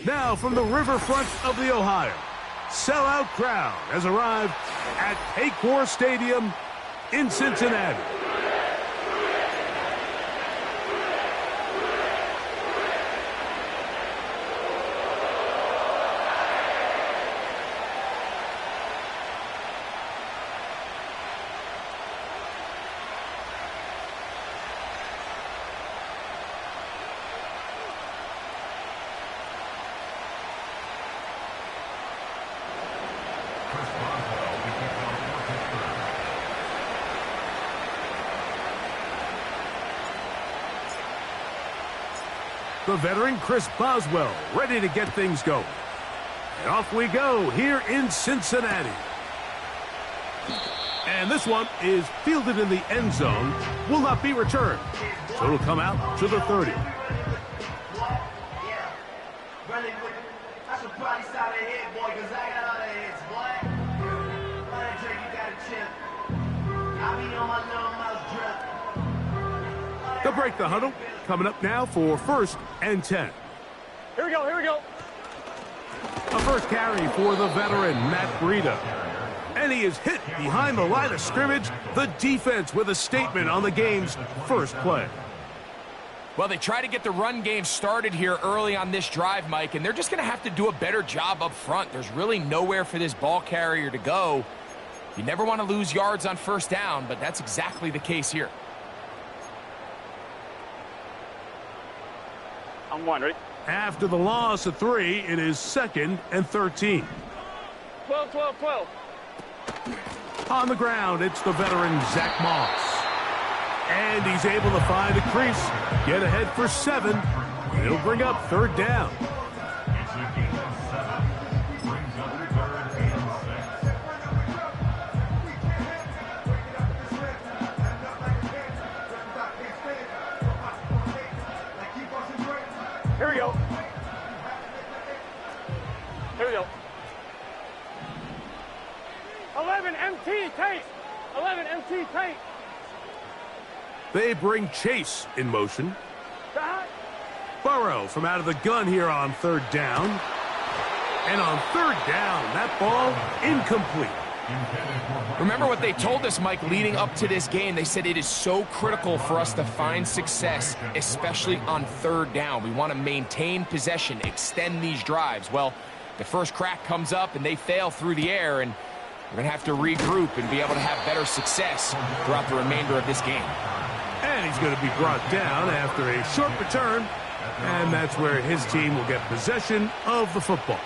Now from the riverfront of the Ohio, sellout crowd has arrived at Paycor Stadium in Cincinnati. The veteran Chris Boswell ready to get things going. And off we go here in Cincinnati. And this one is fielded in the end zone, will not be returned. So it'll come out to the 30. They'll break the huddle. Coming up now for 1st and 10. Here we go, here we go. A first carry for the veteran, Matt Breida. And he is hit behind the line of scrimmage. The defense with a statement on the game's first play. Well, they try to get the run game started here early on this drive, Mike, and they're just going to have to do a better job up front. There's really nowhere for this ball carrier to go. You never want to lose yards on first down, but that's exactly the case here. I'm one, ready? After the loss of 3, it is 2nd and 13. 12, 12, 12. On the ground, it's the veteran Zach Moss. And he's able to find a crease, get ahead for 7. It'll bring up 3rd down. Here we go. Here we go. 11 MT tape. 11 MT tape. They bring Chase in motion. Burrow from out of the gun here on 3rd down. And on 3rd down, that ball incomplete. Remember what they told us, Mike, leading up to this game. They said it is so critical for us to find success, especially on 3rd down. We want to maintain possession, extend these drives. Well, the first crack comes up and they fail through the air, and we're going to have to regroup and be able to have better success throughout the remainder of this game. And he's going to be brought down after a short return, and that's where his team will get possession of the football.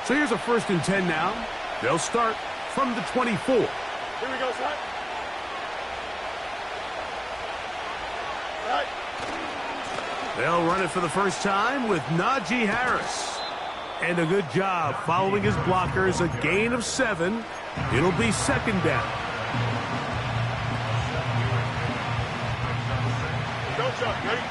So here's a 1st and 10 now. They'll start from the 24. Here we go, son. All right. They'll run it for the first time with Najee Harris. And a good job following his blockers, a gain of 7. It'll be 2nd down. Go, Chuck. Ready?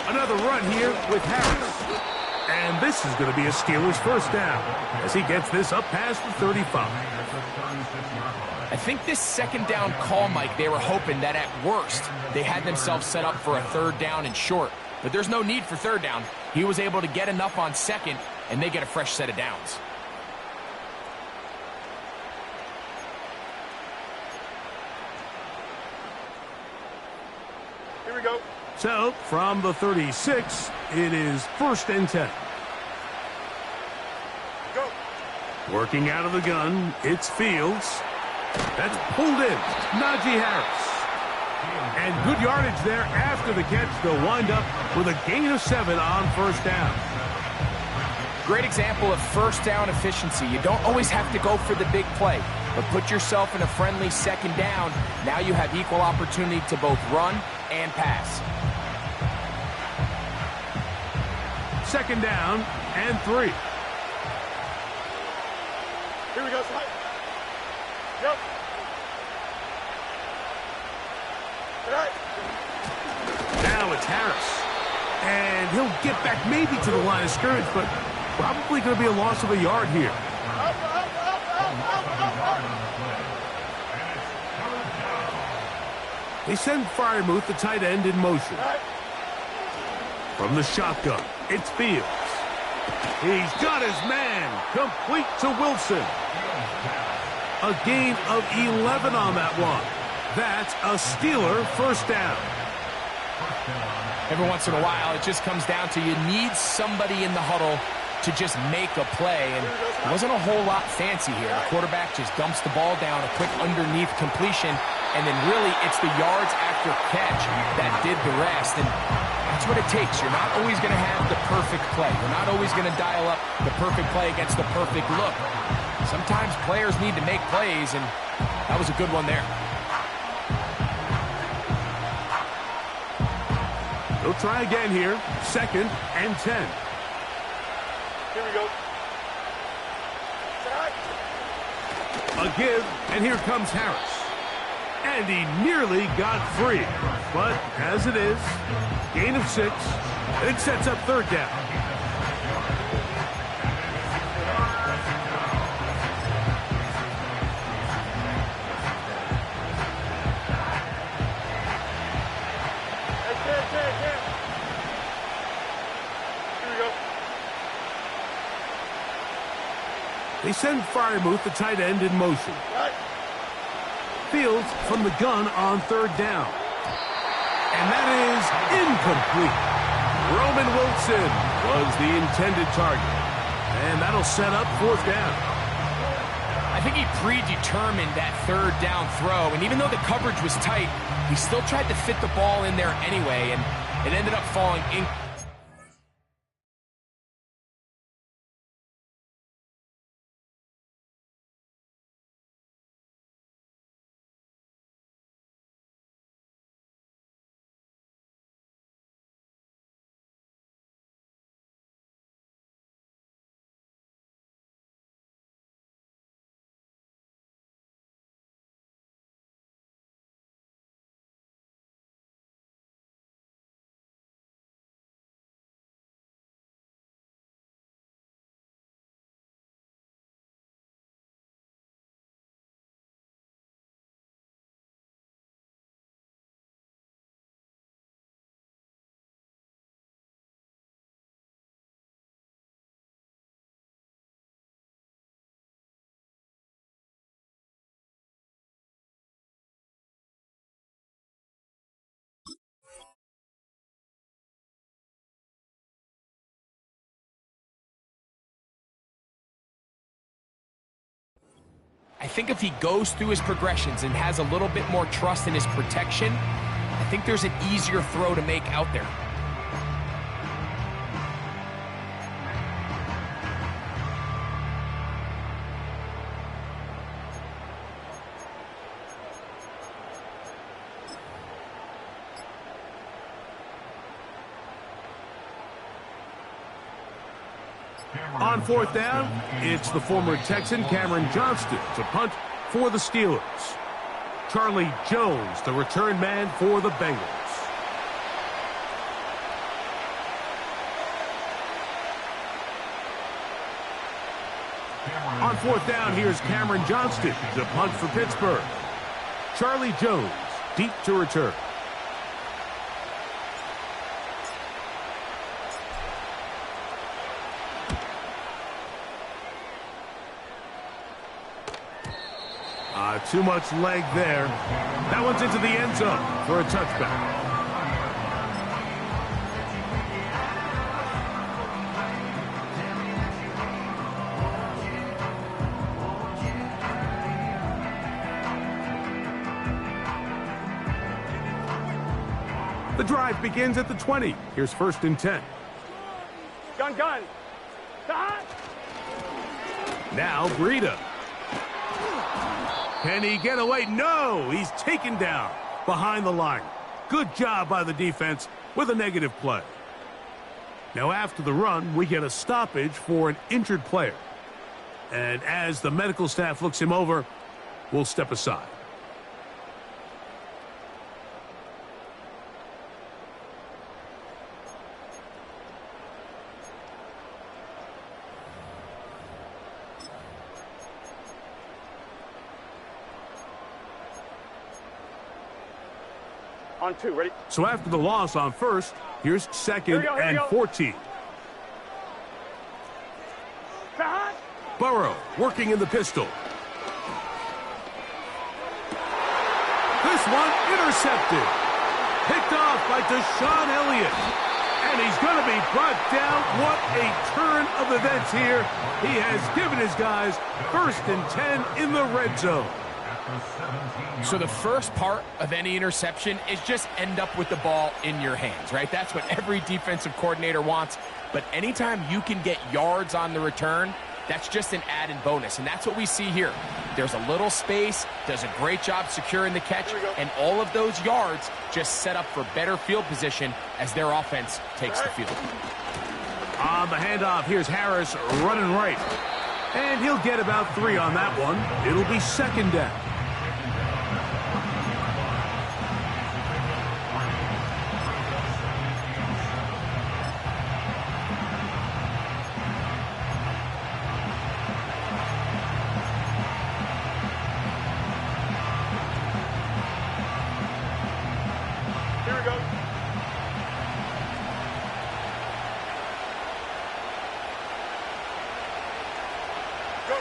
Another run here with Harris. And this is going to be a Steelers 1st down as he gets this up past the 35. I think this 2nd down call, Mike, they were hoping that at worst they had themselves set up for a 3rd down and short. But there's no need for 3rd down. He was able to get enough on 2nd, and they get a fresh set of downs. Here we go. So, from the 36, it is 1st and 10. Go. Working out of the gun, it's Fields. That's pulled in. Najee Harris. And good yardage there after the catch. They'll wind up with a gain of 7 on 1st down. Great example of 1st down efficiency. You don't always have to go for the big play, but put yourself in a friendly 2nd down. Now you have equal opportunity to both run and pass. 2nd down and 3. Here we go, son. Yep. All right. Now it's Harris. And he'll get back maybe to the line of scrimmage, but probably going to be a loss of a yard here. They send Freiermuth, the tight end, in motion. From the shotgun, it's Fields. He's got his man, complete to Wilson. A gain of 11 on that one. That's a Steeler first down. Every once in a while, it just comes down to you need somebody in the huddle to just make a play, and it wasn't a whole lot fancy here. The quarterback just dumps the ball down, a quick underneath completion, and then really it's the yards after catch that did the rest, and that's what it takes. You're not always going to have the perfect play. You're not always going to dial up the perfect play against the perfect look. Sometimes players need to make plays, and that was a good one there. They'll try again here. 2nd and 10. Here we go. A give, and here comes Harris. And he nearly got free. But as it is, gain of 6. It sets up 3rd down. They send Freiermuth, the tight end, in motion. Fields from the gun on 3rd down. And that is incomplete. Roman Wilson was the intended target. And that'll set up 4th down. I think he predetermined that 3rd down throw, and even though the coverage was tight, he still tried to fit the ball in there anyway, and it ended up falling in. I think if he goes through his progressions and has a little bit more trust in his protection, I think there's an easier throw to make out there. On 4th down, it's the former Texan Cameron Johnston to punt for the Steelers. Charlie Jones, the return man for the Bengals. On 4th down, here's Cameron Johnston to punt for Pittsburgh. Charlie Jones, deep to return. Too much leg there. That one's into the end zone for a touchback. The drive begins at the 20. Here's 1st and 10. Gun. Now Breida. Can he get away? No, he's taken down behind the line. Good job by the defense with a negative play. Now after the run, we get a stoppage for an injured player. And as the medical staff looks him over, we'll step aside. On 2, ready? So after the loss on first, here's second Here we and go. 14. Cut. Burrow working in the pistol. This one intercepted. Picked off by Deshaun Elliott. And he's going to be brought down. What a turn of events here. He has given his guys 1st and 10 in the red zone. So the first part of any interception is just end up with the ball in your hands, right? That's what every defensive coordinator wants. But anytime you can get yards on the return, that's just an added bonus, and that's what we see here. There's a little space, does a great job securing the catch, and all of those yards just set up for better field position as their offense takes the field. On the handoff, here's Harris running right. And he'll get about 3 on that one. It'll be 2nd down. Here we go. Go.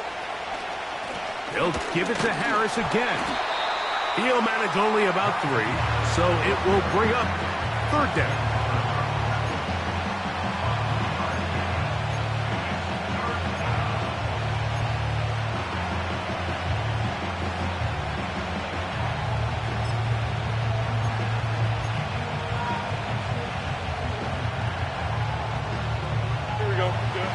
They'll give it to Harris again. He'll manage only about 3, so it will bring up 3rd down. Here we go. Good.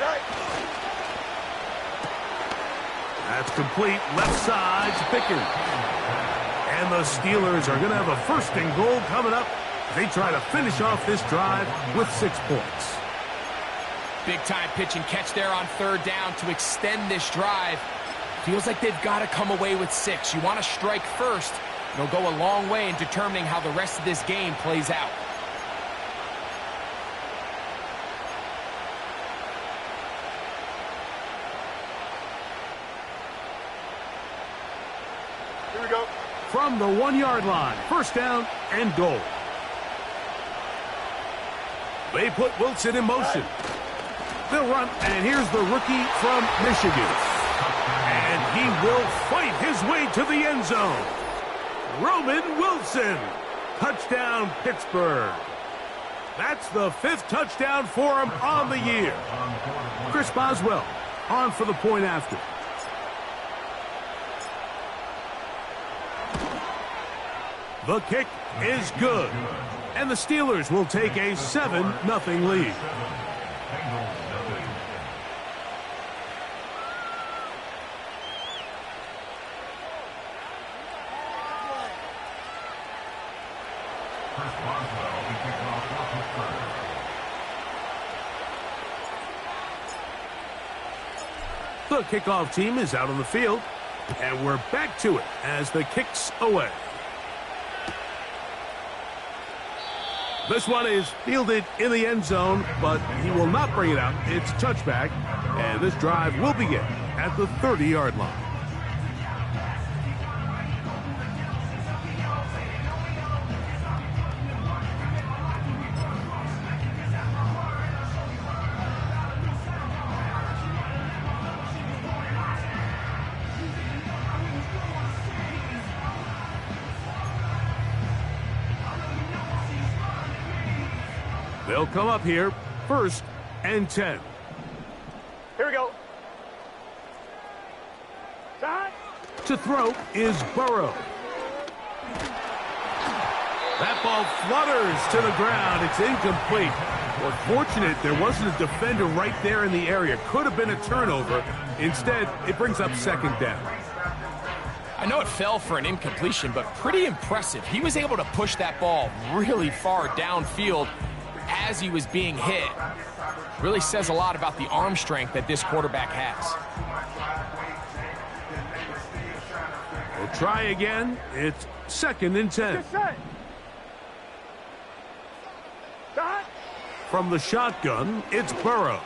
Right. That's complete. Left side's Pickens. And the Steelers are going to have a 1st and goal coming up. They try to finish off this drive with 6 points. Big time pitch and catch there on 3rd down to extend this drive. Feels like they've got to come away with 6. You want to strike first. It'll go a long way in determining how the rest of this game plays out. Here we go. From the 1-yard line, 1st down and goal. They put Wilson in motion. They'll run, and here's the rookie from Michigan. And he will fight his way to the end zone. Roman Wilson. Touchdown, Pittsburgh. That's the 5th touchdown for him on the year. Chris Boswell on for the point after. The kick is good. And the Steelers will take a 7-0 lead. The kickoff team is out on the field, and we're back to it as the kick's away. This one is fielded in the end zone, but he will not bring it out. It's touchback, and this drive will begin at the 30-yard line. They'll come up here, 1st and 10. Here we go. Shot. To throw is Burrow. That ball flutters to the ground. It's incomplete. We're fortunate there wasn't a defender right there in the area. Could have been a turnover. Instead, it brings up 2nd down. I know it fell for an incompletion, but pretty impressive. He was able to push that ball really far downfield as he was being hit. Really says a lot about the arm strength that this quarterback has. We'll try again. It's 2nd and 10. Get set. Shot. From the shotgun, it's Burrow.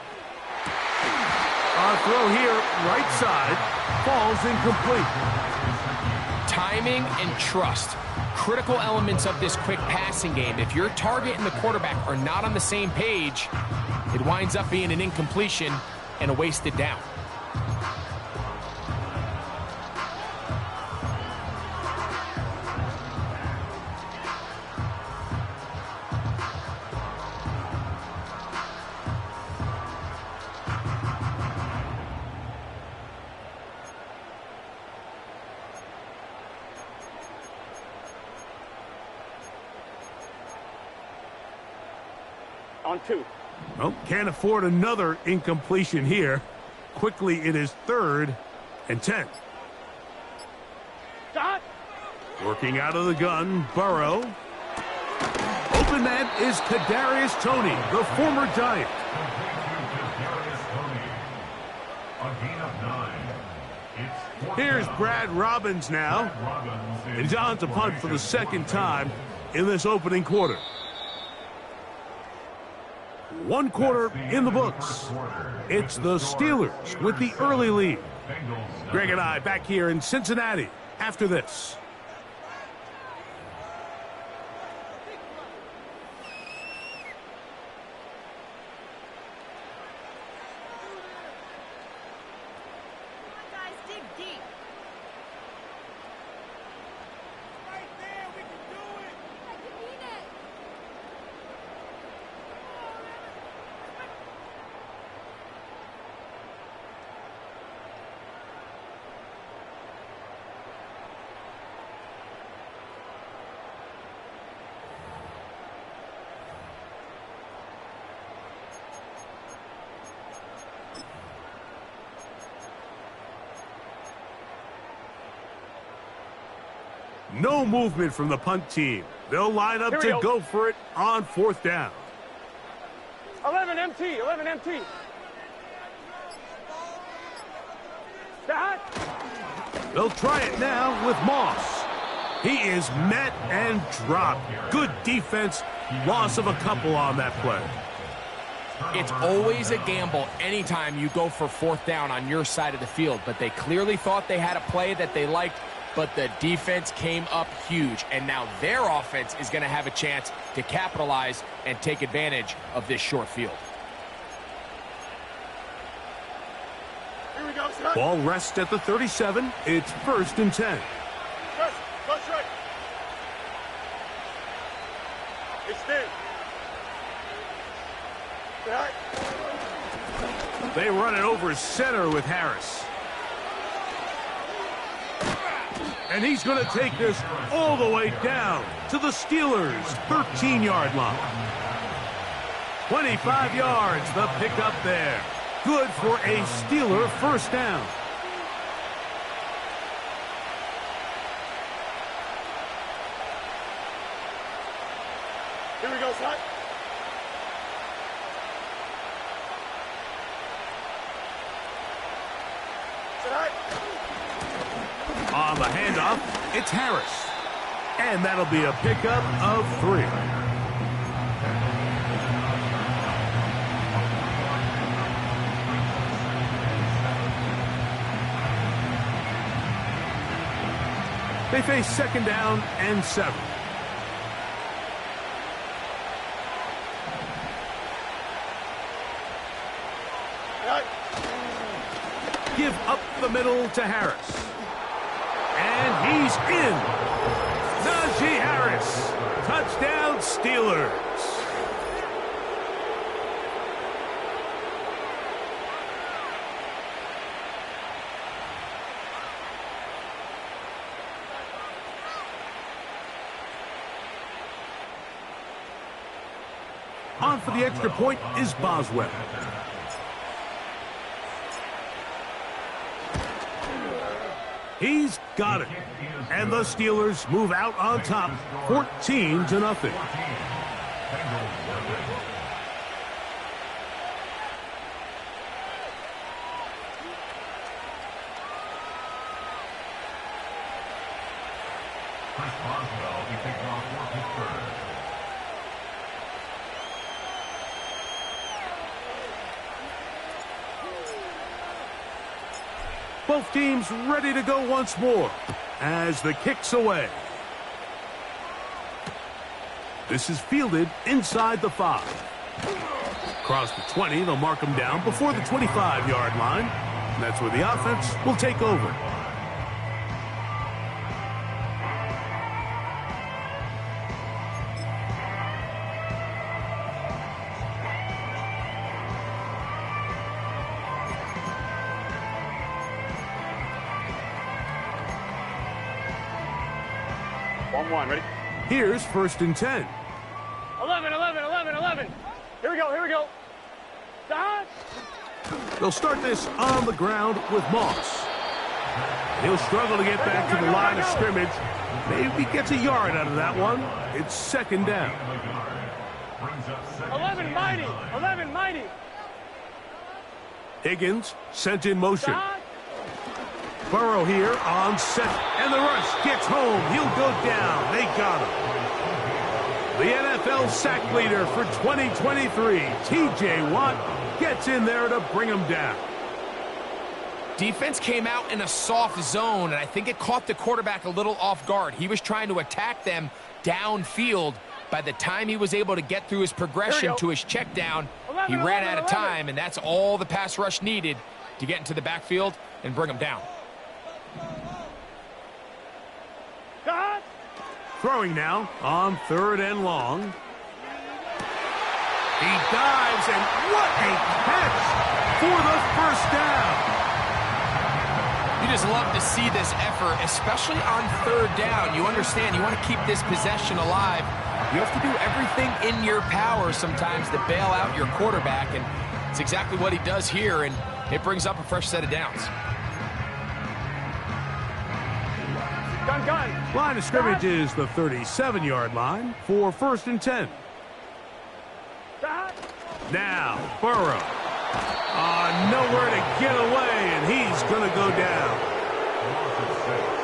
Our throw here, right side, falls incomplete. Timing and trust, critical elements of this quick passing game. If your target and the quarterback are not on the same page, it winds up being an incompletion and a wasted down. On 2. Well, can't afford another incompletion here. Quickly, it is 3rd and 10. Dot. Working out of the gun, Burrow. Open man is Kadarius Toney, the former Giant. Here's Brad Robbins now. And he's on to punt for the 2nd time in this opening quarter. 1 quarter in the books. It's the Steelers with the early lead. Greg and I back here in Cincinnati after this. No movement from the punt team. They'll line up to go for it on 4th down. 11 MT, 11 MT. Dot. They'll try it now with Moss. He is met and dropped. Good defense. Loss of a couple on that play. It's always a gamble anytime you go for 4th down on your side of the field, but they clearly thought they had a play that they liked, but the defense came up huge, and now their offense is going to have a chance to capitalize and take advantage of this short field. Here we go, son. Ball rests at the 37. It's 1st and 10. Go straight. Extend. Dot. They run it over center with Harris. And he's going to take this all the way down to the Steelers' 13-yard line. 25 yards, the pickup there. Good for a Steeler 1st down. Here we go, son. Tonight. On the handoff, it's Harris. And that'll be a pickup of 3. They face 2nd down and 7. Give up the middle to Harris. And he's in. Najee Harris. Touchdown, Steelers. On for the extra point is Boswell. He's got it. And the Steelers move out on top, 14-0. Chris Boswell, he takes off for Pittsburgh. Both teams ready to go once more as the kick's away. This is fielded inside the 5. Across the 20, they'll mark him down before the 25-yard line. And that's where the offense will take over. Ready? Here's 1st and 10. 11, 11, 11, 11. Here we go, here we go. Dodge. They'll start this on the ground with Moss. He'll struggle to get back to the line of scrimmage. Maybe gets a yard out of that one. It's 2nd down. 11 mighty, 11 mighty. Higgins sent in motion. Dodge. Burrow here on set, and the rush gets home. He'll go down. They got him. The NFL sack leader for 2023, T.J. Watt, gets in there to bring him down. Defense came out in a soft zone, and I think it caught the quarterback a little off guard. He was trying to attack them downfield. By the time he was able to get through his progression to his check down, he ran out of time, and that's all the pass rush needed to get into the backfield and bring him down. God. Throwing now on 3rd and long. He dives, and what a catch for the 1st down. You just love to see this effort, especially on 3rd down. You understand, you want to keep this possession alive. You have to do everything in your power sometimes to bail out your quarterback, and it's exactly what he does here, and it brings up a fresh set of downs. Gun. Line of scrimmage is the 37-yard line for 1st and 10. Dodge. Now, Burrow. Nowhere to get away, and he's going to go down.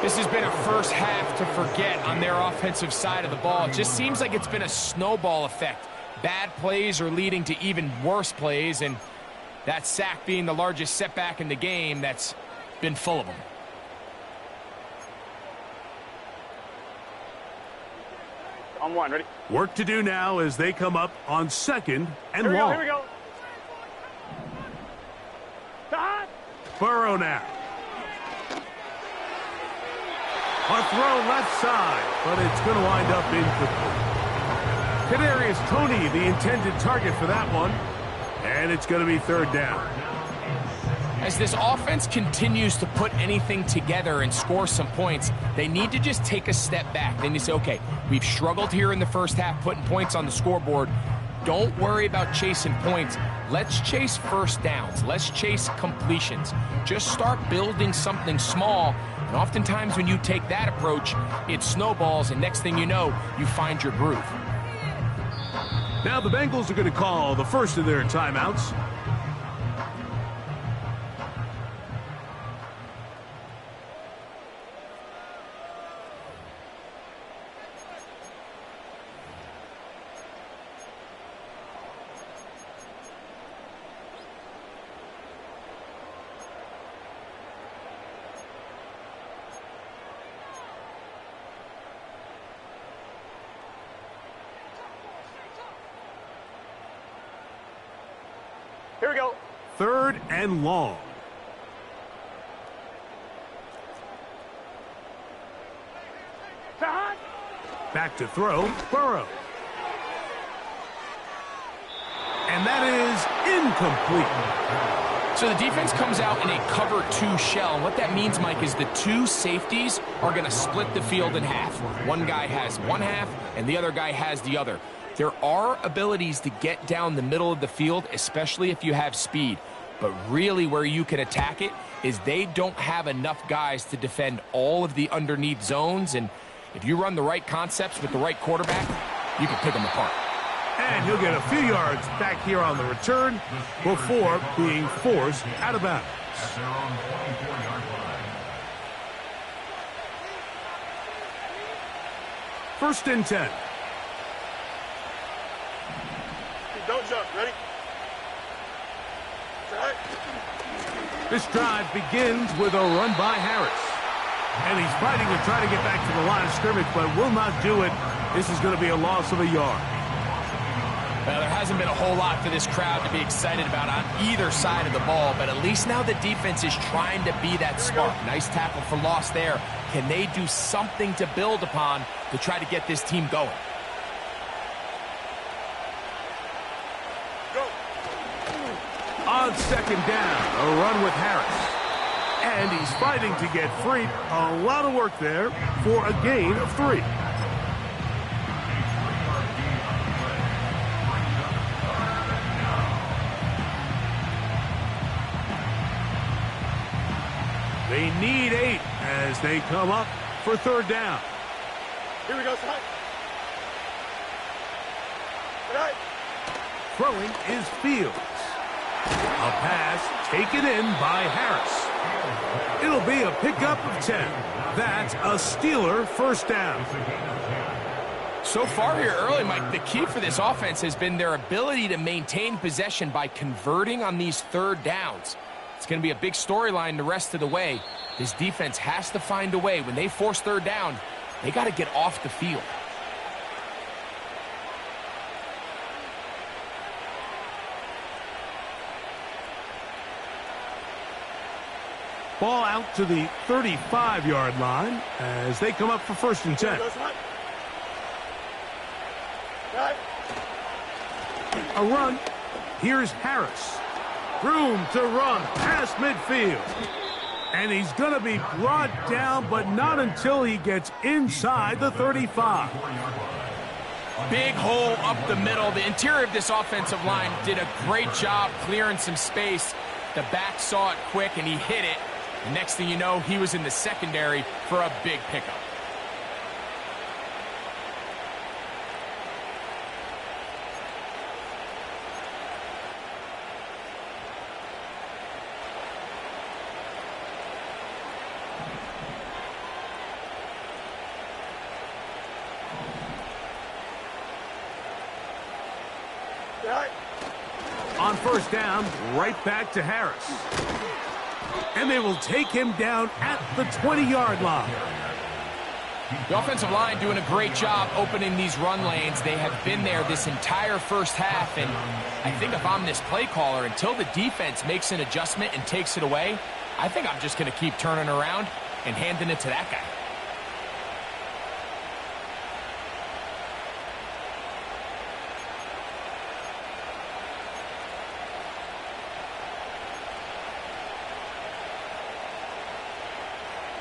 This has been a first half to forget on their offensive side of the ball. It just seems like it's been a snowball effect. Bad plays are leading to even worse plays, and that sack being the largest setback in the game that's been full of them. On 1, ready? Work to do now as they come up on 2nd and long. Here we go. Dodge. Burrow now. A throw left side, but it's going to wind up incomplete. Kadarius Toney, the intended target for that one, and it's going to be 3rd down. As this offense continues to put anything together and score some points, they need to just take a step back. They need to say, okay, we've struggled here in the first half putting points on the scoreboard. Don't worry about chasing points. Let's chase 1st downs. Let's chase completions. Just start building something small. And oftentimes when you take that approach, it snowballs, and next thing you know, you find your groove. Now the Bengals are going to call the first of their timeouts. Here we go. 3rd and long. Dodge. Back to throw, Burrow. And that is incomplete. So the defense comes out in a cover 2 shell. And what that means, Mike, is the 2 safeties are going to split the field in half. One guy has one half, and the other guy has the other. There are abilities to get down the middle of the field, especially if you have speed. But really where you can attack it is they don't have enough guys to defend all of the underneath zones. And if you run the right concepts with the right quarterback, you can pick them apart. And he'll get a few yards back here on the return before being forced out of bounds. At their own 24-yard line. 1st and 10. Don't jump. Ready? This drive begins with a run by Harris. And he's fighting to try to get back to the line of scrimmage, but will not do it. This is going to be a loss of a yard. Well, there hasn't been a whole lot for this crowd to be excited about on either side of the ball, but at least now the defense is trying to be that spark. Nice tackle for loss there. Can they do something to build upon to try to get this team going? On second down, a run with Harris. And he's fighting to get free. A lot of work there for a gain of 3. They need 8 as they come up for third down. Here we go, son. All right. Throwing is Fields. A pass taken in by Harris. It'll be a pickup of 10. That's a Steeler first down. So far here early, Mike, the key for this offense has been their ability to maintain possession by converting on these third downs. It's going to be a big storyline the rest of the way. This defense has to find a way. When they force third down, they got to get off the field. Ball out to the 35-yard line as they come up for first and 10. A run. Here's Harris. Room to run past midfield. And he's going to be brought down, but not until he gets inside the 35. Big hole up the middle. The interior of this offensive line did a great job clearing some space. The back saw it quick, and he hit it. Next thing you know, he was in the secondary for a big pickup. On first down, right back to Harris. And they will take him down at the 20-yard line. The offensive line doing a great job opening these run lanes. They have been there this entire first half, and I think if I'm this play caller, until the defense makes an adjustment and takes it away, I think I'm just going to keep turning around and handing it to that guy.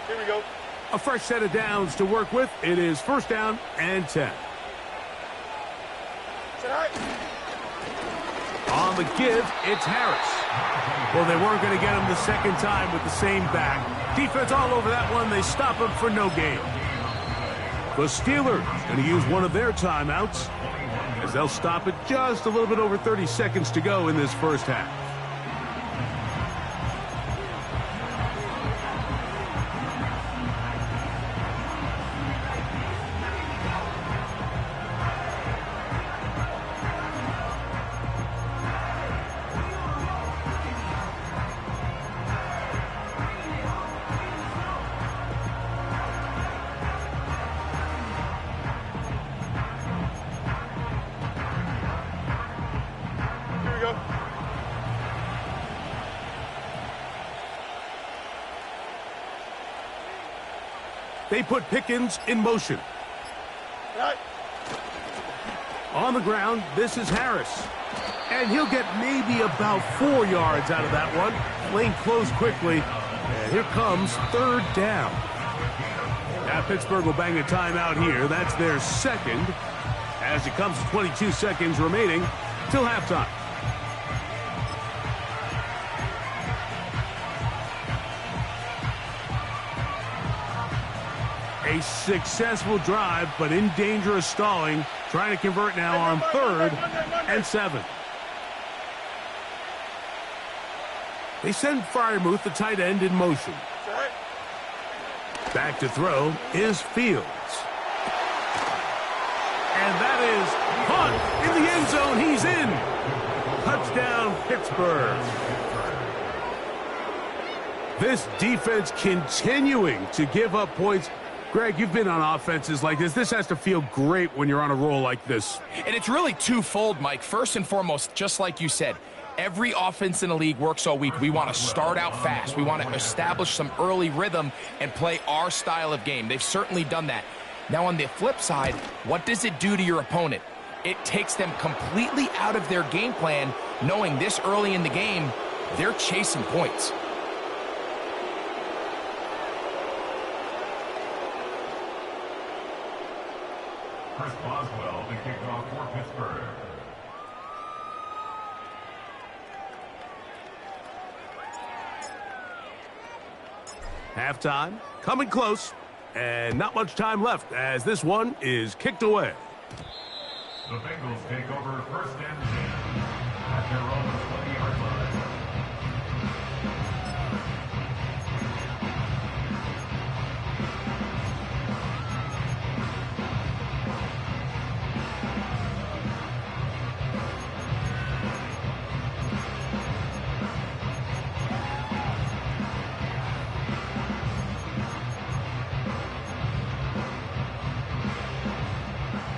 Here we go. A fresh set of downs to work with. It is first down and 10. On the give, it's Harris. Well, they weren't going to get him the second time with the same back. Defense all over that one. They stop him for no gain. The Steelers going to use one of their timeouts as they'll stop it just a little bit over 30 seconds to go in this first half. They put Pickens in motion. Right. On the ground, this is Harris. And he'll get maybe about 4 yards out of that one. Lane closed quickly. And here comes third down. Now Pittsburgh will bang a timeout here. That's their second. As it comes to 22 seconds remaining till halftime. A successful drive, but in danger of stalling. Trying to convert now on third and 7. They send Freiermuth, the tight end, in motion. Back to throw is Fields. And that is Hunt in the end zone. He's in. Touchdown, Pittsburgh. This defense continuing to give up points. Greg, you've been on offenses like this. This has to feel great when you're on a roll like this. And it's really twofold, Mike. First and foremost, just like you said, every offense in the league works all week. We want to start out fast. We want to establish some early rhythm and play our style of game. They've certainly done that. Now, on the flip side, what does it do to your opponent? It takes them completely out of their game plan, knowing this early in the game, they're chasing points. Chris Boswell, the kickoff for Pittsburgh. Halftime, coming close, and not much time left as this one is kicked away. The Bengals take over first and 10 at their own 20-yard line.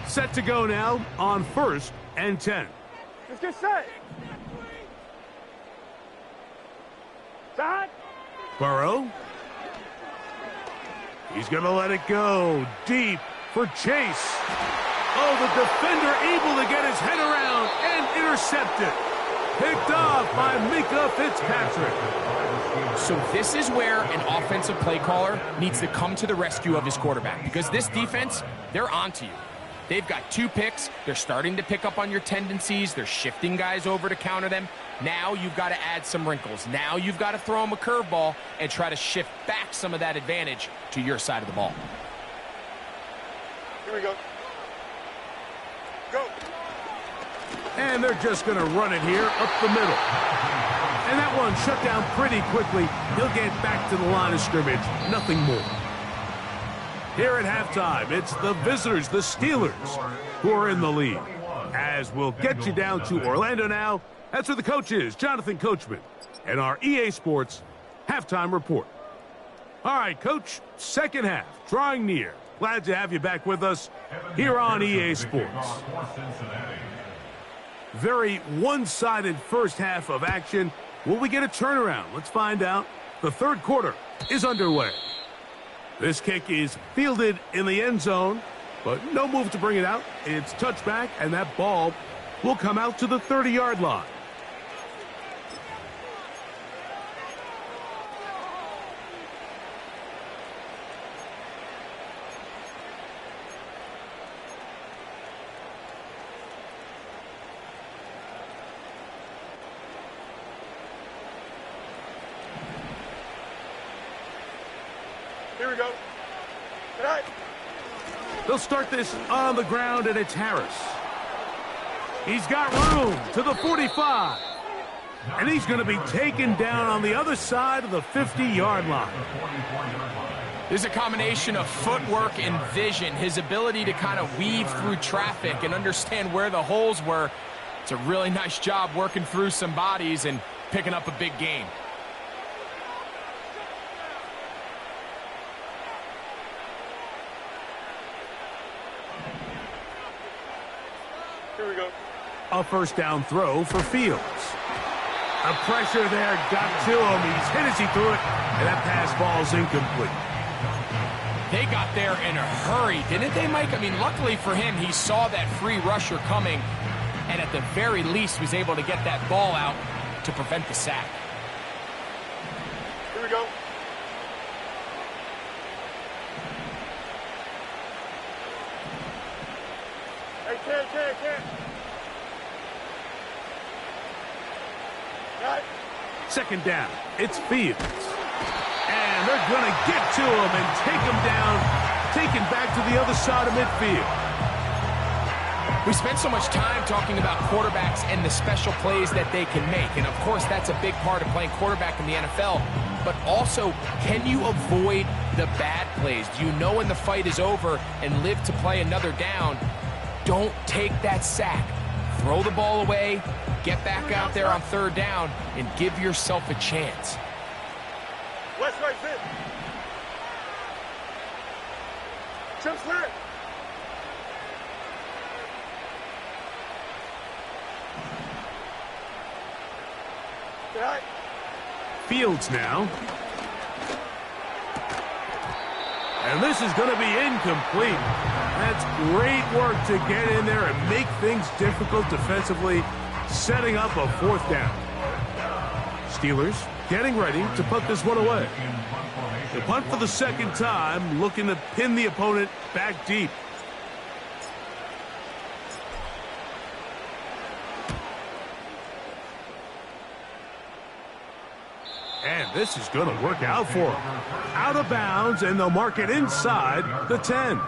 Set to go now on first and 10. Let's get set. Side. Burrow. He's going to let it go deep for Chase. Oh, the defender able to get his head around and intercept it. Picked off by Minkah Fitzpatrick. So this is where an offensive play caller needs to come to the rescue of his quarterback, because this defense, they're onto you. They've got 2 picks. They're starting to pick up on your tendencies. They're shifting guys over to counter them. Now you've got to add some wrinkles. Now you've got to throw them a curveball and try to shift back some of that advantage to your side of the ball. Here we go. Go. And they're just going to run it here up the middle. And that one shut down pretty quickly. He'll get back to the line of scrimmage. Nothing more. Here at halftime, it's the visitors, the Steelers, who are in the lead. As we'll get you down to Orlando now, that's where the coach is, Jonathan Coachman, and our EA Sports halftime report. All right, Coach, second half, drawing near. Glad to have you back with us here on EA Sports. Very one-sided first half of action. Will we get a turnaround? Let's find out. The third quarter is underway. This kick is fielded in the end zone, but no move to bring it out. It's touchback, and that ball will come out to the 30-yard line. Here we go. Good night. They'll start this on the ground, and it's Harris. He's got room to the 45. And he's going to be taken down on the other side of the 50-yard line. There's a combination of footwork and vision, his ability to kind of weave through traffic and understand where the holes were. It's a really nice job working through some bodies and picking up a big gain. Here we go. A first down throw for Fields. The pressure there got to him. He's hit as he threw it, and that pass ball's incomplete. They got there in a hurry, didn't they, Mike? I mean, luckily for him, he saw that free rusher coming, and at the very least was able to get that ball out to prevent the sack. Here we go. Hey, can't. Got it. Second down, it's Fields. And they're going to get to him and take him down, taken back to the other side of midfield. We spent so much time talking about quarterbacks and the special plays that they can make. And, of course, that's a big part of playing quarterback in the NFL. But also, can you avoid the bad plays? Do you know when the fight is over and live to play another down? Don't take that sack. Throw the ball away, get back out there on third down, and give yourself a chance. it. Trips lit. Yeah. Fields now. And this is going to be incomplete. That's great work to get in there and make things difficult defensively, setting up a fourth down. Steelers getting ready to punt this one away. They punt for the second time, looking to pin the opponent back deep. And this is going to work out for them. Out of bounds, and they'll mark it inside the 10.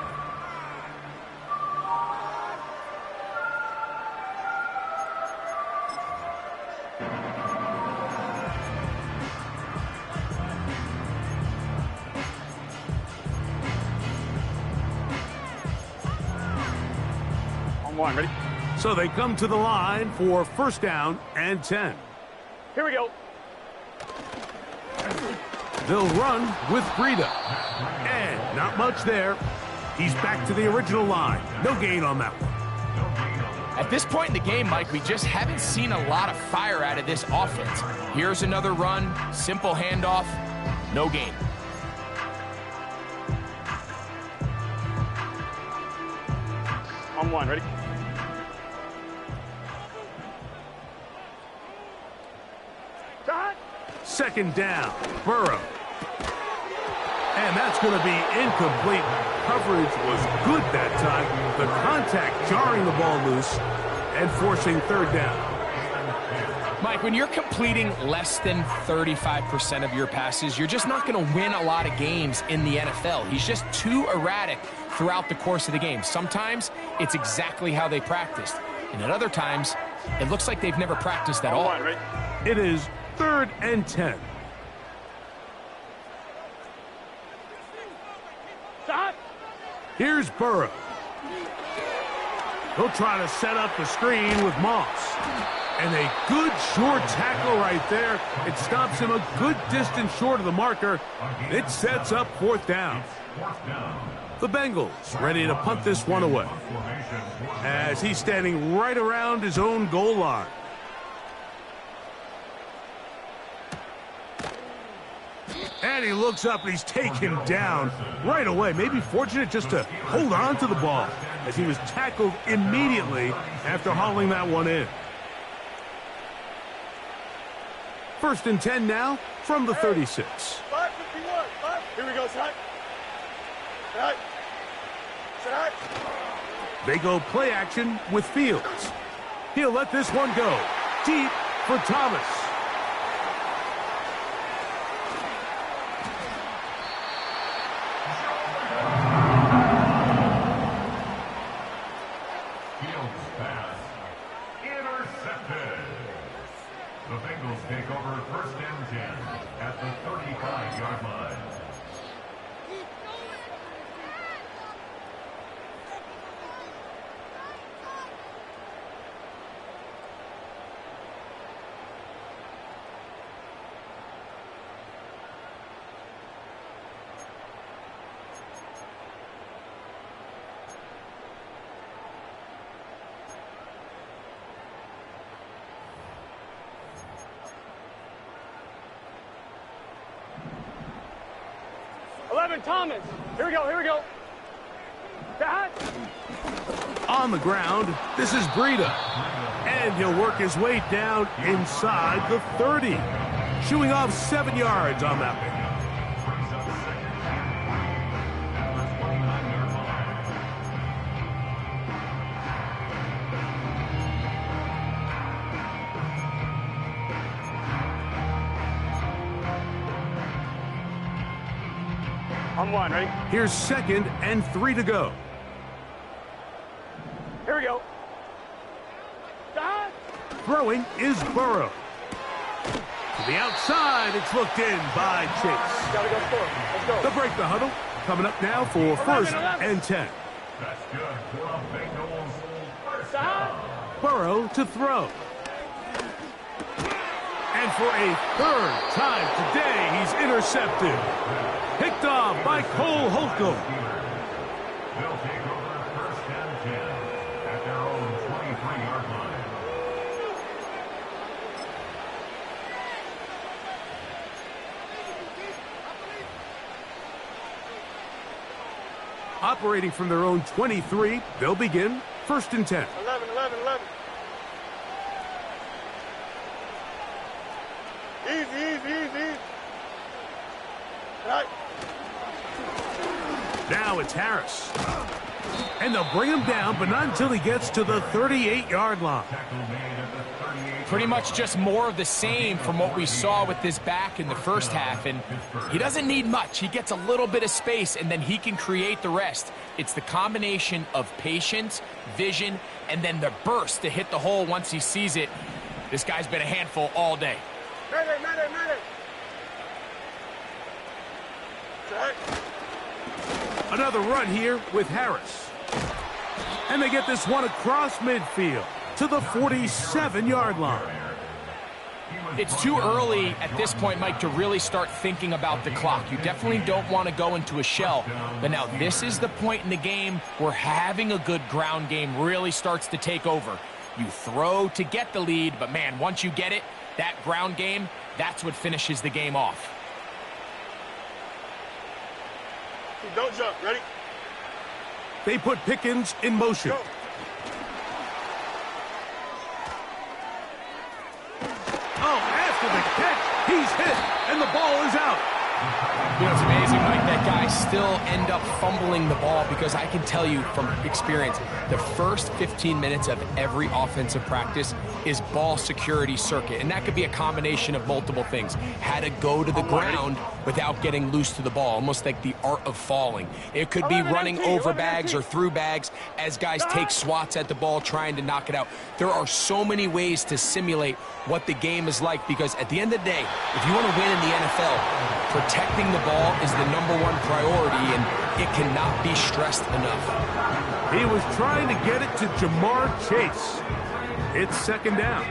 On one, ready? So they come to the line for first down and 10. Here we go. They'll run with Breida. And not much there. He's back to the original line. No gain on that one. At this point in the game, Mike, we just haven't seen a lot of fire out of this offense. Here's another run, simple handoff, no gain. On one, ready? Shot. Second down, Burrow. And that's going to be incomplete. Coverage was good that time. The contact jarring the ball loose and forcing third down. Mike, when you're completing less than 35% of your passes, you're just not going to win a lot of games in the NFL. He's just too erratic throughout the course of the game. Sometimes it's exactly how they practiced. And at other times, it looks like they've never practiced at all. It is 3rd and 10. Shot. Here's Burrow. He'll try to set up the screen with Moss. And a good short tackle right there. It stops him a good distance short of the marker. It sets up fourth down. The Bengals ready to punt this one away as he's standing right around his own goal line. And he looks up and he's taken down right away. Maybe fortunate just to hold on to the ball as he was tackled immediately after hauling that one in. 1st and 10 now from the 36. 5:51. Here we go, Shot. Shot. Shot. They go play action with Fields. He'll let this one go deep for Thomas. Fields pass intercepted. The Bengals take over 1st and 10 at the 35-yard line. Thomas. Here we go, here we go. Shot. On the ground, this is Breida. And he'll work his way down inside the 30. Shooing off 7 yards on that one. On one, ready? Here's 2nd and 3 to go. Here we go. Shot. Throwing is Burrow. To the outside, it's looked in by Chase. Gotta go score. Let's go. They'll break the huddle. Coming up now for 1st and 10. That's good for a Bengals first Shot. down. Burrow to throw. And for a third time today, he's intercepted. Picked off by Cole Holcomb. They'll take over first and 10 at their own 23-yard line. Operating from their own 23, they'll begin first and 10. 11, 11, 11. Easy. Right. Now it's Harris. And they'll bring him down, but not until he gets to the 38-yard line. Pretty much just more of the same from what we saw with this back in the first half. And he doesn't need much. He gets a little bit of space, and then he can create the rest. It's the combination of patience, vision, and then the burst to hit the hole once he sees it. This guy's been a handful all day. Medic. Another run here with Harris. And they get this one across midfield to the 47-yard line. It's too early at this point, Mike, to really start thinking about the clock. You definitely don't want to go into a shell. But now this is the point in the game where having a good ground game really starts to take over. You throw to get the lead, but man, once you get it, that ground game, that's what finishes the game off. Don't jump. Ready? They put Pickens in motion. Go. Oh, after the catch, he's hit, and the ball is out. You know, it's amazing, Mike, that guys still end up fumbling the ball, because I can tell you from experience, the first 15 minutes of every offensive practice is ball security circuit, and that could be a combination of multiple things. How to go to the ground without getting loose to the ball, almost like the art of falling. It could be running over bags or through bags as guys take swats at the ball trying to knock it out. There are so many ways to simulate what the game is like, because at the end of the day, if you want to win in the NFL, protecting the ball is the #1 priority, and it cannot be stressed enough. He was trying to get it to Jamar Chase. It's second down.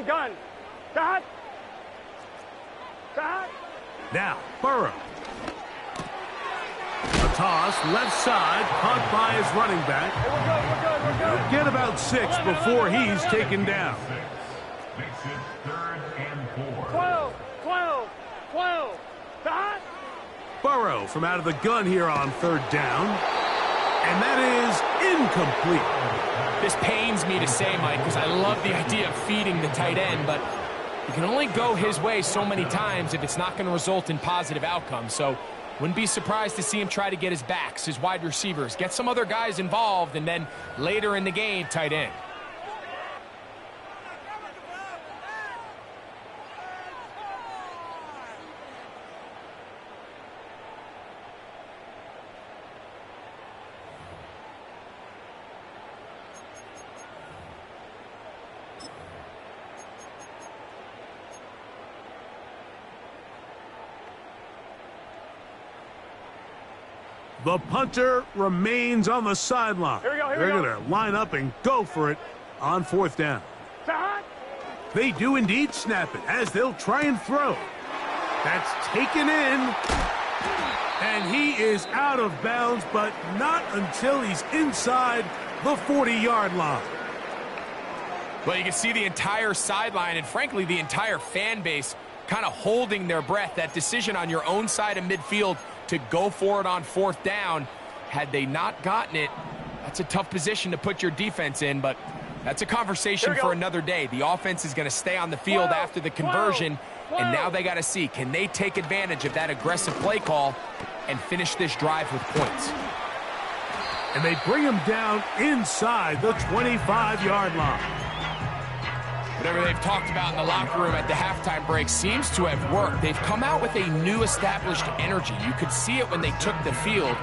Gun. Cut. Now, Burrow. A toss, left side, caught by his running back. We're good. Get about 6 before he's taken down. Makes it 3rd and 4. 12. Cut. Burrow from out of the gun here on 3rd down. And that is incomplete. This pains me to say, Mike, because I love the idea of feeding the tight end, but you can only go his way so many times if it's not going to result in positive outcomes. So wouldn't be surprised to see him try to get his backs, his wide receivers, get some other guys involved, and then later in the game, tight end. The punter remains on the sideline. Here we go. They're going to line up and go for it on 4th down. Cut. They do indeed snap it as they'll try and throw. That's taken in. And he is out of bounds, but not until he's inside the 40-yard line. Well, you can see the entire sideline and, frankly, the entire fan base kind of holding their breath. That decision on your own side of midfield to go for it on 4th down, had they not gotten it, that's a tough position to put your defense in, but that's a conversation for another day. The offense is going to stay on the field after the conversion, and now they got to see, can they take advantage of that aggressive play call and finish this drive with points? And they bring him down inside the 25-yard line. Whatever they've talked about in the locker room at the halftime break seems to have worked. They've come out with a new established energy. You could see it when they took the field.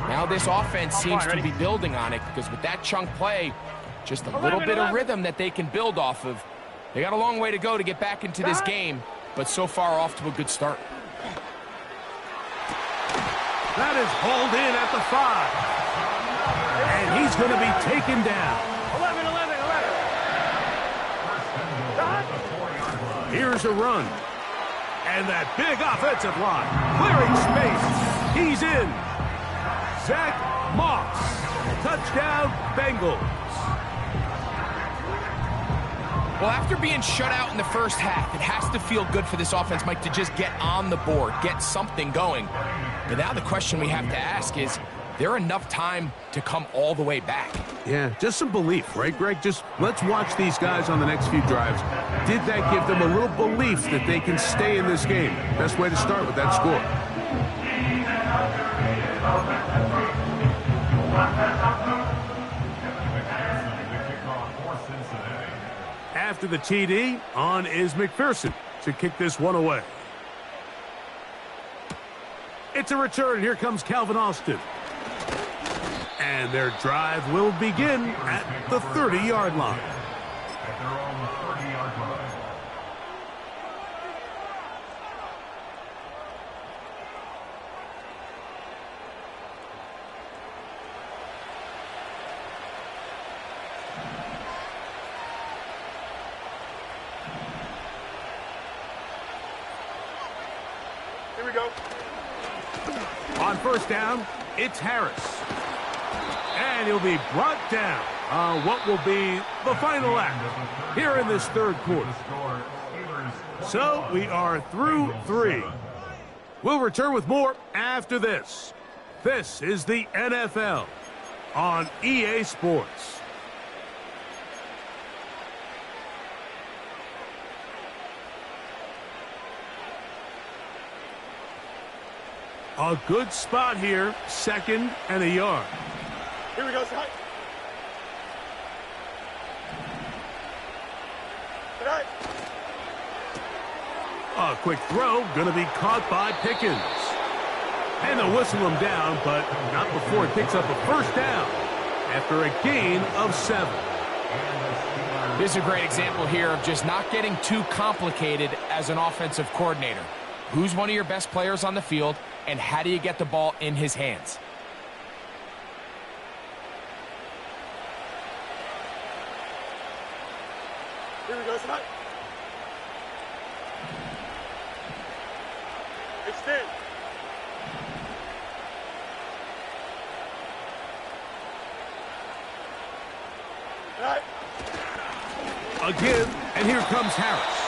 Now this offense seems to be building on it, because with that chunk play, Just a little bit of rhythm that they can build off of. They got a long way to go to get back into this game, but so far off to a good start. That is hauled in at the 5. And he's going to be taken down. 11, 11, 11. Here's a run. And that big offensive line. Clearing space. He's in. Zach Moss. Touchdown, Bengals. Well, after being shut out in the first half, it has to feel good for this offense, Mike, to just get on the board, get something going. But now the question we have to ask is there enough time to come all the way back? Yeah, just some belief, right, Greg? Just let's watch these guys on the next few drives. Did that give them a little belief that they can stay in this game? Best way to start with that score. After the TD, on is McPherson to kick this one away. It's a return. Here comes Calvin Austin. And their drive will begin at the 30-yard line. At their own 30-yard line. Here we go. On first down, it's Harris. And he'll be brought down on what will be the final act here in this third quarter. So we are through 3. We'll return with more after this. This is the NFL on EA Sports. A good spot here, 2nd and a yard. Here we go, Scott. Tonight. A quick throw, going to be caught by Pickens. And they'll whistle him down, but not before he picks up a first down after a gain of 7. This is a great example here of just not getting too complicated as an offensive coordinator. Who's one of your best players on the field, and how do you get the ball in his hands? Here we go, Scott. Extend. Tonight. Again, and here comes Harris.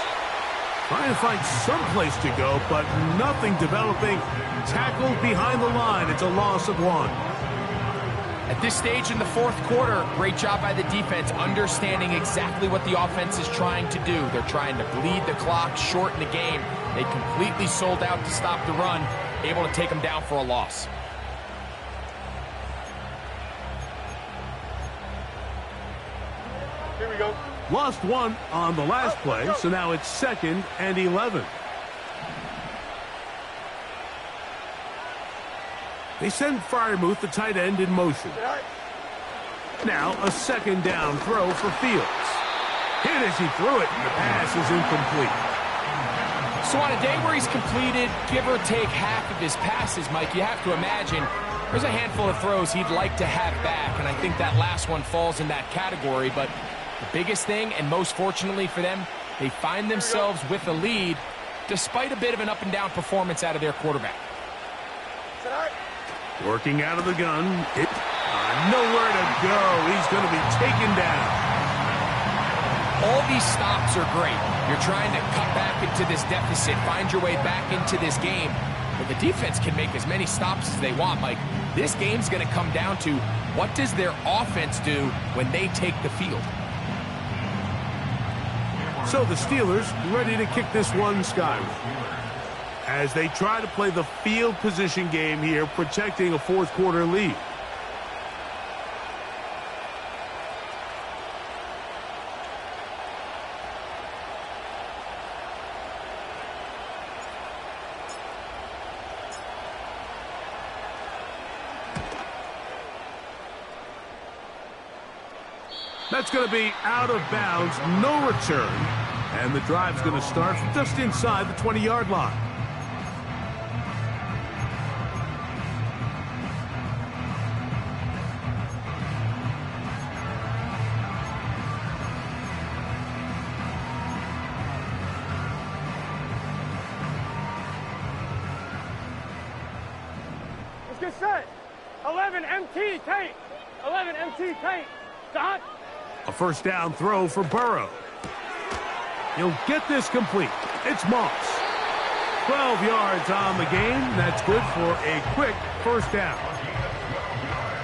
Trying to find some place to go, but nothing developing. Tackled behind the line. It's a loss of 1. At this stage in the fourth quarter, great job by the defense, understanding exactly what the offense is trying to do. They're trying to bleed the clock, shorten the game. They completely sold out to stop the run, able to take them down for a loss. Here we go. Lost 1 on the last play, so now it's 2nd and 11. They send Freiermuth, the tight end, in motion. Now a 2nd down throw for Fields. Hit as he threw it, and the pass is incomplete. So on a day where he's completed, give or take half of his passes, Mike, you have to imagine there's a handful of throws he'd like to have back, and I think that last one falls in that category. But the biggest thing, and most fortunately for them, they find themselves with a lead despite a bit of an up-and-down performance out of their quarterback. Working out of the gun. Nowhere to go. He's going to be taken down. All these stops are great. You're trying to cut back into this deficit, find your way back into this game. But the defense can make as many stops as they want, Mike. This game's going to come down to what does their offense do when they take the field. So the Steelers ready to kick this one skyward as they try to play the field position game here, protecting a fourth quarter lead. That's going to be out of bounds, no return. And the drive's going to start just inside the 20-yard line. Let's get set. 11 MT tight. 11 MT tight. Dot. A first down throw for Burrow. He'll get this complete. It's Moss. 12 yards on the game. That's good for a quick first down.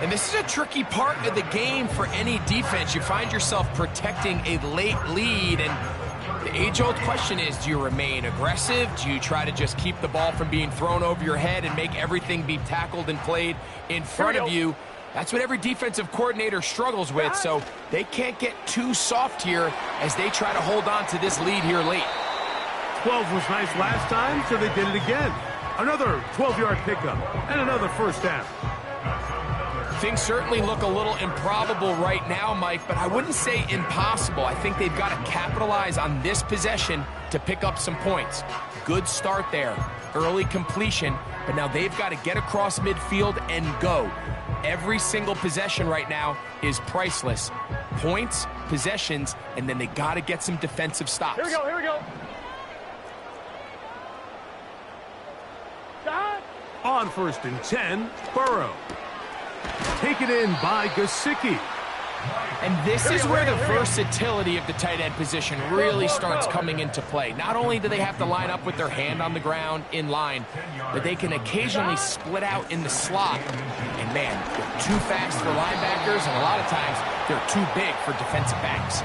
And this is a tricky part of the game for any defense. You find yourself protecting a late lead, and the age-old question is, do you remain aggressive? Do you try to just keep the ball from being thrown over your head and make everything be tackled and played in front of you? That's what every defensive coordinator struggles with, so they can't get too soft here as they try to hold on to this lead here late. 12 was nice last time, so they did it again. Another 12-yard pickup and another first down. Things certainly look a little improbable right now, Mike, but I wouldn't say impossible. I think they've got to capitalize on this possession to pick up some points. Good start there. Early completion, but now they've got to get across midfield and go. Every single possession right now is priceless. Points, possessions, and then they got to get some defensive stops. Here we go, here we go. Dot. On 1st and 10, Burrow. Taken in by Gesicki. And this is where the versatility of the tight end position really starts coming into play. Not only do they have to line up with their hand on the ground in line, but they can occasionally split out in the slot. And man, they're too fast for linebackers, and a lot of times they're too big for defensive backs.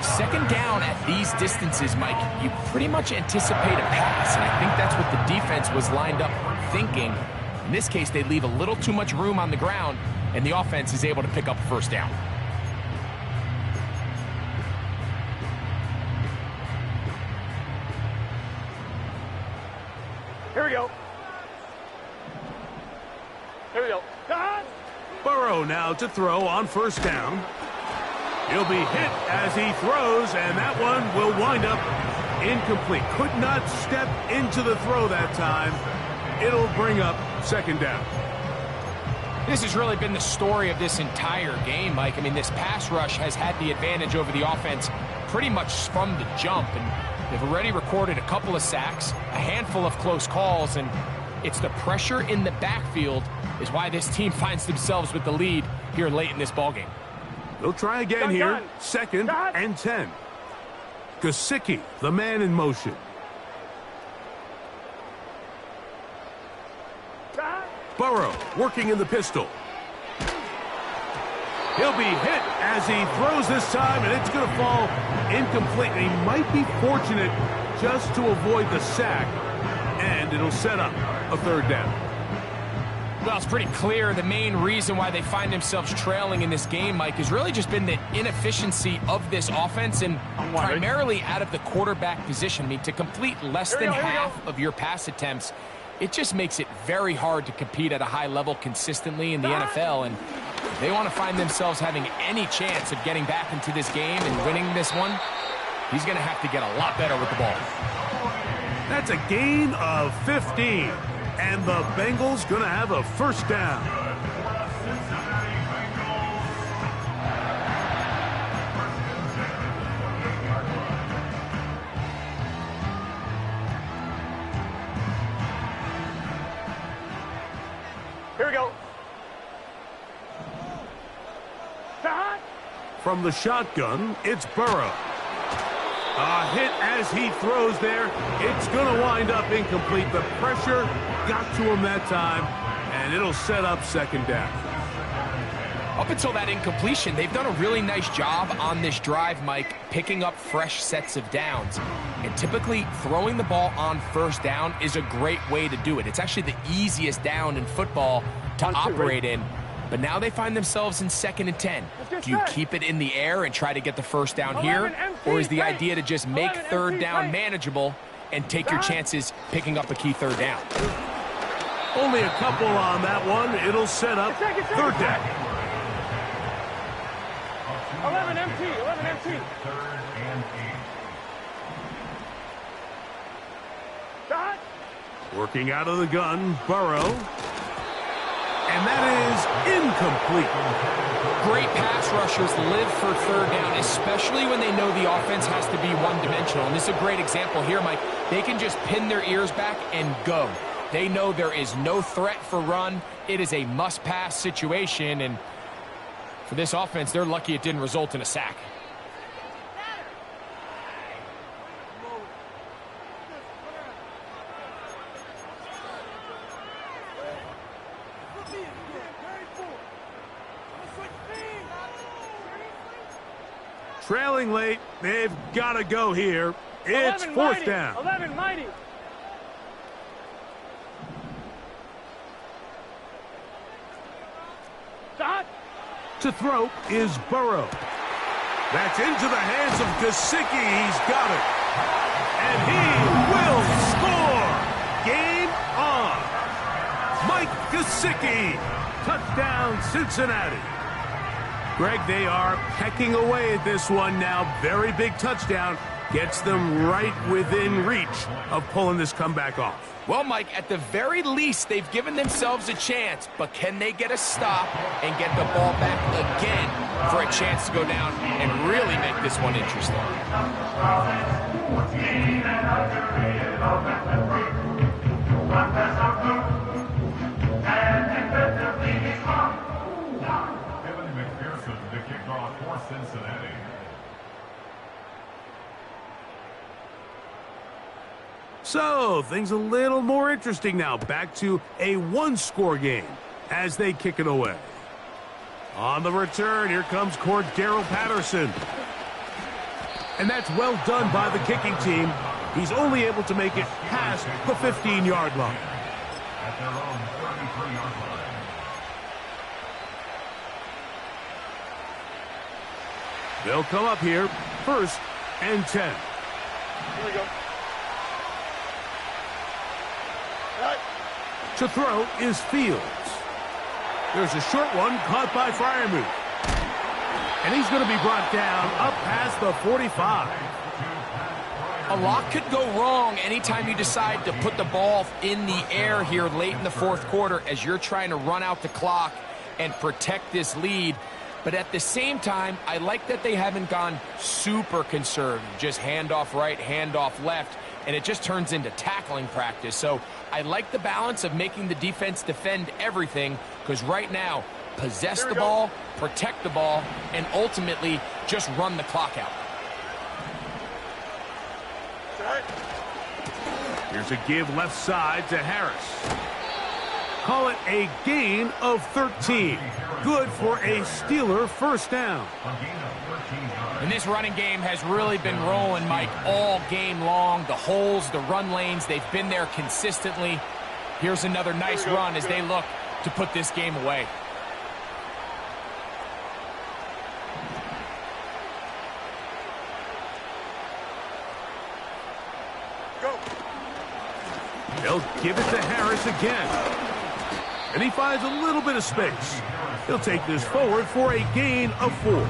Second down at these distances, Mike, you pretty much anticipate a pass, and I think that's what the defense was lined up thinking. In this case, they leave a little too much room on the ground, and the offense is able to pick up a first down. Here we go. Here we go. Dot. Burrow now to throw on 1st down. He'll be hit as he throws, and that one will wind up incomplete. Could not step into the throw that time. It'll bring up 2nd down. This has really been the story of this entire game, Mike. I mean, this pass rush has had the advantage over the offense pretty much from the jump, and they've already recorded a couple of sacks, a handful of close calls, and it's the pressure in the backfield is why this team finds themselves with the lead here late in this ballgame. They'll try again here. 2nd and 10. Gesicki, the man in motion. Burrow working in the pistol. He'll be hit as he throws this time, and it's going to fall incomplete. And he might be fortunate just to avoid the sack, and it'll set up a 3rd down. Well, it's pretty clear the main reason why they find themselves trailing in this game, Mike, has really just been the inefficiency of this offense and primarily out of the quarterback position. I mean, to complete less than half of your pass attempts, it just makes it very hard to compete at a high level consistently in the NFL. And if they want to find themselves having any chance of getting back into this game and winning this one, he's going to have to get a lot better with the ball. That's a gain of 15. And the Bengals going to have a first down. Here we go. Dot. From the shotgun, it's Burrow. A hit as he throws there. It's going to wind up incomplete. The pressure got to him that time, and it'll set up 2nd down. Up until that incompletion, they've done a really nice job on this drive, Mike, picking up fresh sets of downs. And typically, throwing the ball on 1st down is a great way to do it. It's actually the easiest down in football to operate in. But now they find themselves in 2nd and 10. Do you keep it in the air and try to get the first down here? Or is the idea to just make 3rd down manageable and take your chances picking up a key 3rd down? Only a couple on that one. It'll set up 3rd down. 11 MT, 11 MT. Third and 8. Shot. Working out of the gun, Burrow. And that is incomplete. Great pass rushers live for third down, especially when they know the offense has to be one-dimensional. And this is a great example here, Mike. They can just pin their ears back and go. They know there is no threat for run. It is a must-pass situation, and for this offense, they're lucky it didn't result in a sack. Trailing late, they've got to go here. It's fourth down. 11 mighty. Shot. To throw is Burrow. That's into the hands of Gesicki. He's got it. And he will score. Game on. Mike Gesicki. Touchdown, Cincinnati. Greg, they are pecking away at this one now. Very big touchdown. Gets them right within reach of pulling this comeback off. Well, Mike, at the very least, they've given themselves a chance, but can they get a stop and get the ball back again for a chance to go down and really make this one interesting? Kevin McPherson, the kickoff for Cincinnati. So, things a little more interesting now. Back to a one-score game as they kick it away. On the return, here comes Cordero Patterson. And that's well done by the kicking team. He's only able to make it past the 15-yard line. At their own 33-yard line. They'll come up here, 1st and 10. Here we go. To throw is Fields. There's a short one caught by Freiermuth. And he's going to be brought down up past the 45. A lot could go wrong anytime you decide to put the ball in the air here late in the fourth quarter as you're trying to run out the clock and protect this lead. But at the same time, I like that they haven't gone super conservative, just handoff right, handoff left, and it just turns into tackling practice. So I like the balance of making the defense defend everything, because right now, possess the ball, protect the ball, and ultimately just run the clock out. Here's a give left side to Harris. Call it a gain of 13. Good for a Steeler first down. And this running game has really been rolling, Mike, all game long. The holes, the run lanes, they've been there consistently. Here's another nice run as they look to put this game away. They'll give it to Harris again. And he finds a little bit of space. He'll take this forward for a gain of 4.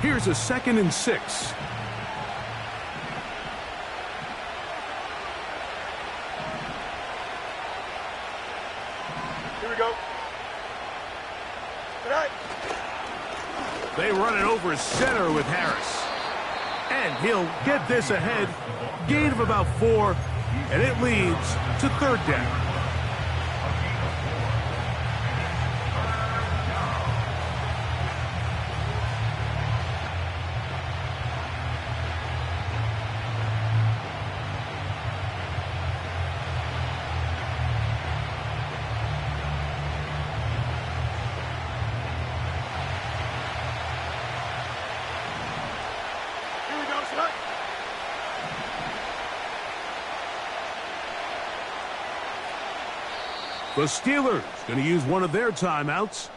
Here's a 2nd and 6. Here we go. They run it over center with Harris. And he'll get this ahead. Gain of about 4. And it leads to 3rd down. The Steelers going to use one of their timeouts.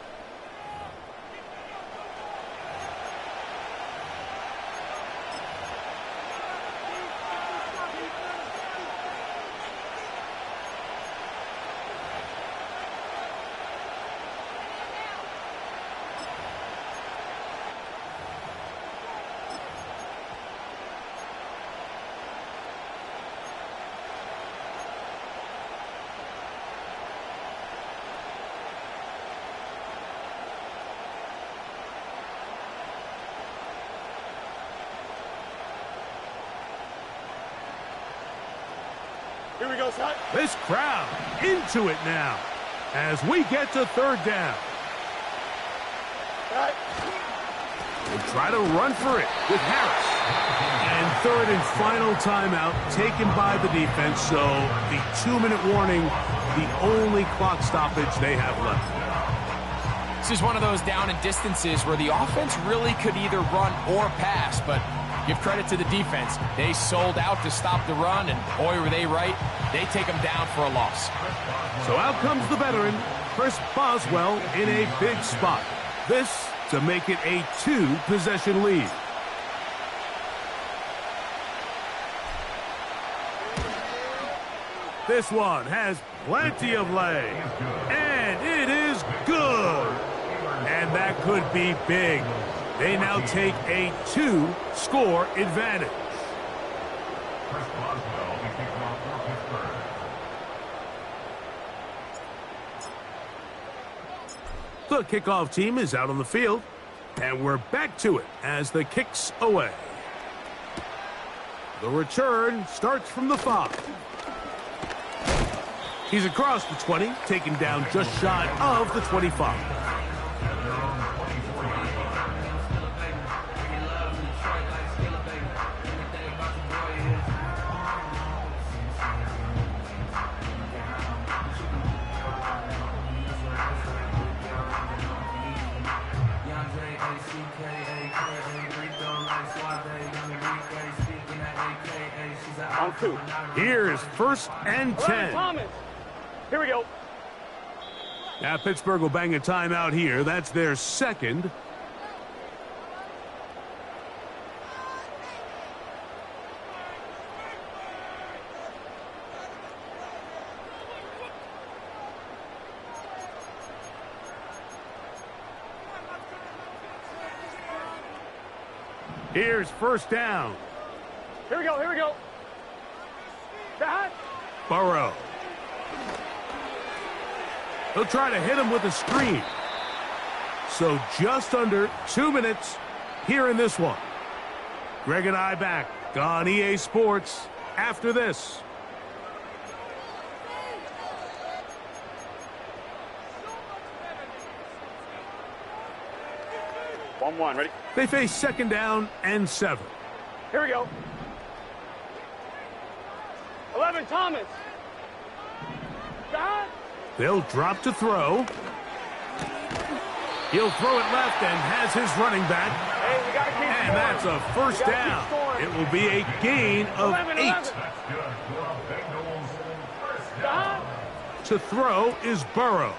Here we go, Scott. This crowd into it now as we get to third down. All right. We'll try to run for it with Harris. And third and final timeout taken by the defense, so the 2-minute warning, the only clock stoppage they have left. This is one of those down and distances where the offense really could either run or pass, but give credit to the defense. They sold out to stop the run, and boy, were they right. They take them down for a loss. So out comes the veteran, Chris Boswell, in a big spot. This to make it a 2-possession lead. This one has plenty of leg, and it is good. And that could be big. They now take a 2-score advantage. Chris Boswell, the kickoff for Pittsburgh. The kickoff team is out on the field, and we're back to it as the kick's away. The return starts from the 5. He's across the 20, taken down just shy of the 25. On 2. Here's first and 10. Thomas. Here we go. Now Pittsburgh will bang a timeout here. That's their second. Here's first down. Here we go. Here we go. Scott. Burrow. He'll try to hit him with a screen. So just under 2 minutes here in this one. Greg and I back on EA Sports after this. One. Ready? They face second down and 7. Here we go. 11, Thomas. Scott. They'll drop to throw. He'll throw it left and has his running back. Hey, we gotta keep And scoring. that's a first down. It will be a gain of 8. That's good for the Bengals. Scott. To throw is Burrow.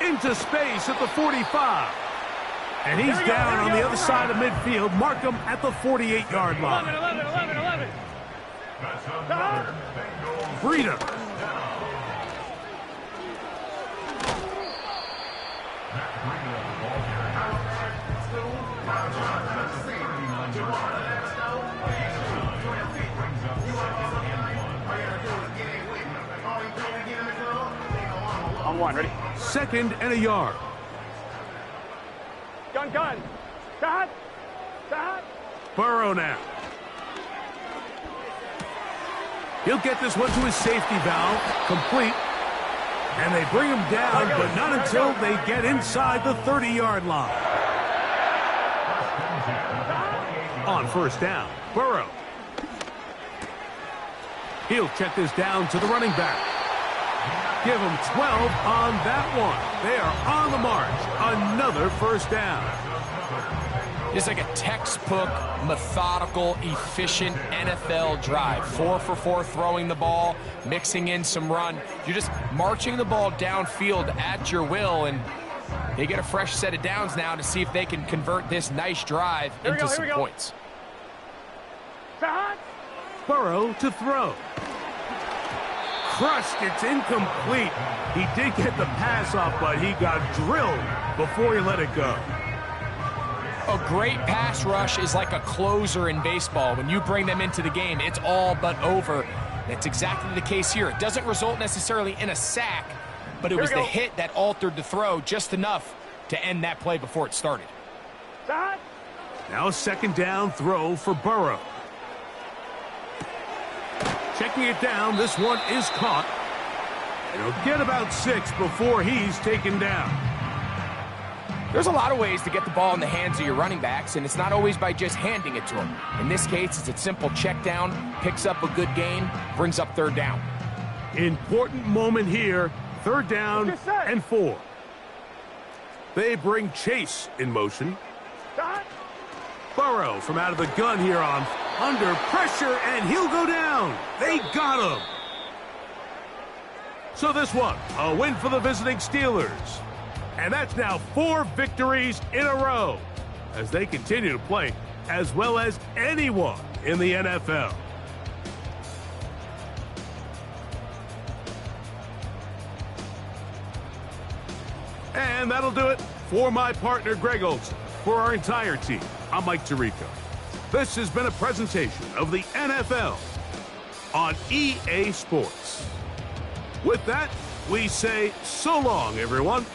Into space at the 45. And he's down on the other side of midfield. Mark him at the 48-yard line. 11. Scott. Breida. On 1, ready? Second and a yard. Gun. Scott. Burrow now. He'll get this one to his safety valve, complete. And they bring him down, but not until they get inside the 30-yard line. On first down, Burrow. He'll check this down to the running back. Give him 12 on that one. They are on the march. Another first down. It's like a textbook, methodical, efficient NFL drive. 4 for 4 throwing the ball, mixing in some run. You're just marching the ball downfield at your will, and they get a fresh set of downs now to see if they can convert this nice drive into some points. Burrow to throw. Crushed, it's incomplete. He did get the pass off, but he got drilled before he let it go. A great pass rush is like a closer in baseball. When you bring them into the game, it's all but over. That's exactly the case here. It doesn't result necessarily in a sack, but it was the hit that altered the throw just enough to end that play before it started. Now a second down throw for Burrow. Checking it down, this one is caught. And he'll get about 6 before he's taken down. There's a lot of ways to get the ball in the hands of your running backs, and it's not always by just handing it to them. In this case, it's a simple check down, picks up a good gain, brings up 3rd down. Important moment here, 3rd down and 4. They bring Chase in motion. Burrow from out of the gun here on under pressure, and he'll go down. They got him. So this one, a win for the visiting Steelers. And that's now 4 victories in a row as they continue to play as well as anyone in the NFL. And that'll do it for my partner, Greg Olsen. For our entire team, I'm Mike Tirico. This has been a presentation of the NFL on EA Sports. With that, we say so long, everyone.